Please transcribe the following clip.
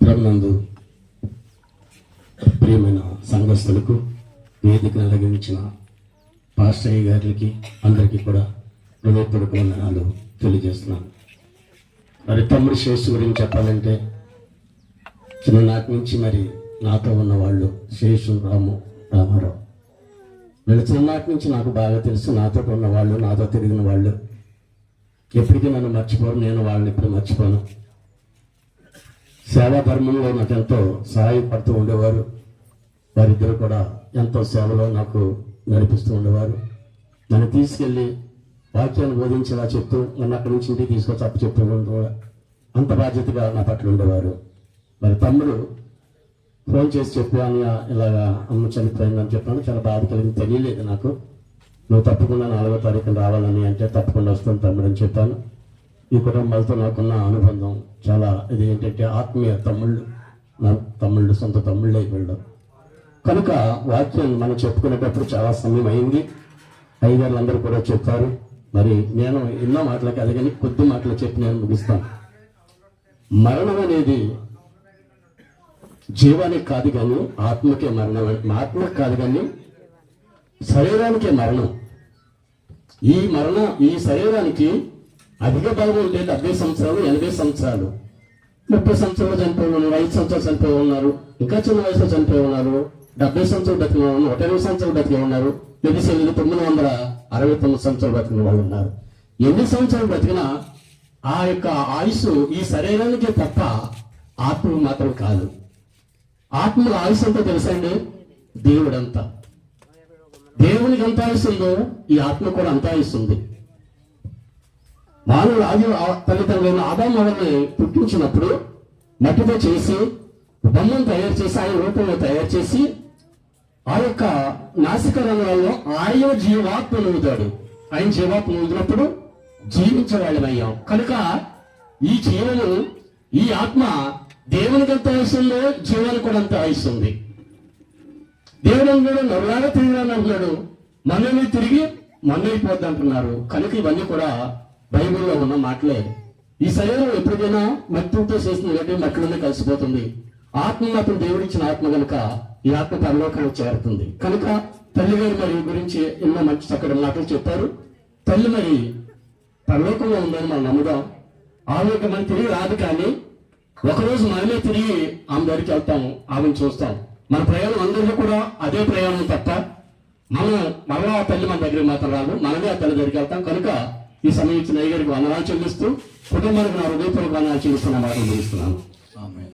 ప్రభునందు ప్రియమైన సంఘస్థులకు, వేదికను అలంకరించిన పాస్టర్ గారికి అందరికీ కూడా హృదయపూర్వక వందనాలు తెలియజేస్తున్నాను. మరి తమ్ముడు శేషు గురించి చెప్పాలంటే, చిన్ననాటి నుంచి మరి నాతో ఉన్న వాళ్ళు శేషు, రామారావు వీళ్ళు చిన్ననాటి నుంచి నాకు బాగా తెలుసు. నాతో ఉన్న వాళ్ళు, నాతో తిరిగిన వాళ్ళు ఎప్పటికీ నన్ను మర్చిపోరు, నేను వాళ్ళని ఇప్పుడు మర్చిపోను. సేవా ధర్మంలో నాకు ఎంతో సహాయపడుతూ ఉండేవారు. వారిద్దరు కూడా ఎంతో సేవలో నాకు నడిపిస్తూ ఉండేవారు. నన్ను తీసుకెళ్ళి వాక్యాన్ని బోధించేలా చెప్తూ నన్ను అక్కడి నుంచి ఇంటికి తీసుకొచ్చి అప్పు చెప్పేవాళ్ళు. అంత బాధ్యతగా నా పట్ల ఉండేవారు. మరి తమ్ముడు ఫోన్ చేసి చెప్పాను, ఇలాగా అమ్మ చనిపోయిందని చెప్పాను. చాలా బాధ కలిగింది, తెలియలేదు నాకు. నువ్వు తప్పకుండా 4వ తారీఖున రావాలని అంటే తప్పకుండా వస్తాను తమ్ముడు అని చెప్పాను. ఈ కుటుంబాలతో నాకున్న అనుబంధం చాలా ఇది ఏంటంటే ఆత్మీయ తమ్ముళ్ళు సొంత తమ్ముళ్ళే వీళ్ళు. కనుక వాక్యం మనం చెప్పుకునేటప్పుడు చాలా సమయం అయింది. అయ్యగారులు అందరూ కూడా చెప్పారు. మరి నేను ఎన్నో మాటలు కాదు కానీ కొద్ది మాటలు చెప్పి నేను ముగిస్తాను. మరణం అనేది జీవానికి కాదు కానీ ఆత్మకే మరణం. ఆత్మకు కాదు కానీ శరీరానికే మరణం. ఈ శరీరానికి అధిక భాగం ఉండేది 70 సంవత్సరాలు, 80 సంవత్సరాలు, 30 సంవత్సరాలు చనిపోయి ఉన్నారు, 5 సంవత్సరాలు చనిపోయి ఉన్నారు, ఇంకా చిన్న వయసులో చనిపోయి ఉన్నారు, 70 సంవత్సరాలు బతికిన వాళ్ళు, 120 సంవత్సరాలు బతికి ఉన్నారు, 969 సంవత్సరాలు బతికిన వాళ్ళు ఉన్నారు. ఎన్ని సంవత్సరాలు బతికినా ఆ యొక్క ఆయుస్సు ఈ శరీరానికే తప్ప ఆత్మకు మాత్రం కాదు. ఆత్మల ఆయుస్సు అంతా తెలుసండి, దేవుడంతా. దేవునికి ఎంత ఆయుస్సు ఉందో ఈ ఆత్మ కూడా అంత ఆయుస్సు ఉంది. మానవుడు తల్లిదండ్రులైన ఆదాము అవ్వని పుట్టించినప్పుడు మట్టితో చేసి బొమ్మను తయారు చేసి ఆయన రూపంలో తయారు చేసి ఆ యొక్క నాసిక రంగులలో ఆయన జీవాత్మను ఊదాడు. ఆయన జీవాత్మ ఊదినప్పుడు జీవించేవాళ్ళమయ్యాం. కనుక ఈ జీవము, ఈ ఆత్మ దేవునికి ఎంత ఆయుస్సు ఉందో జీవానికి కూడా అంత ఆయుస్సు ఉంది. దేవుడు అంటున్నాడు, నరులాగా తిరిగిరాని అంటున్నాడు, మనల్ని తిరిగి మన్నైపోద్ది అంటున్నారు. కనుక ఇవన్నీ కూడా బైబిల్లో ఉన్న మాటలే. ఈ శరీరం ఎప్పటికైనా మట్టితో చేసిన మట్టిలోనే కలిసిపోతుంది. ఆత్మ మాత్రం దేవుడిచ్చిన ఆత్మ కనుక ఈ ఆత్మ పరలోకానికి చేరుతుంది. కనుక తల్లి గారు మరి గురించి ఎన్నో మంచి చక్కటి మాటలు చెప్పారు. తల్లి మరి పరలోకంలో ఉందని మనం నమ్ముదాం. ఆమె మనం తిరిగి రాదు, కానీ ఒకరోజు మనమే తిరిగి ఆమె దగ్గరికి వెళ్తాము, ఆమెను చూస్తాం. మన ప్రయాణం అందరిలో కూడా అదే ప్రయాణం తప్ప మనం మళ్ళా ఆ తల్లి మన దగ్గరికి మాత్రం రాదు, మనమే ఆ తల్లి దగ్గరికి వెళ్తాం. కనుక ఈ సమయం ఇచ్చిన అయ్యగారికి వందనాలు చెల్లిస్తూ కుటుంబానికి నా హృదయపూర్వక వందనాలు చెల్లిస్తున్న మాటలు తెలుస్తున్నాను.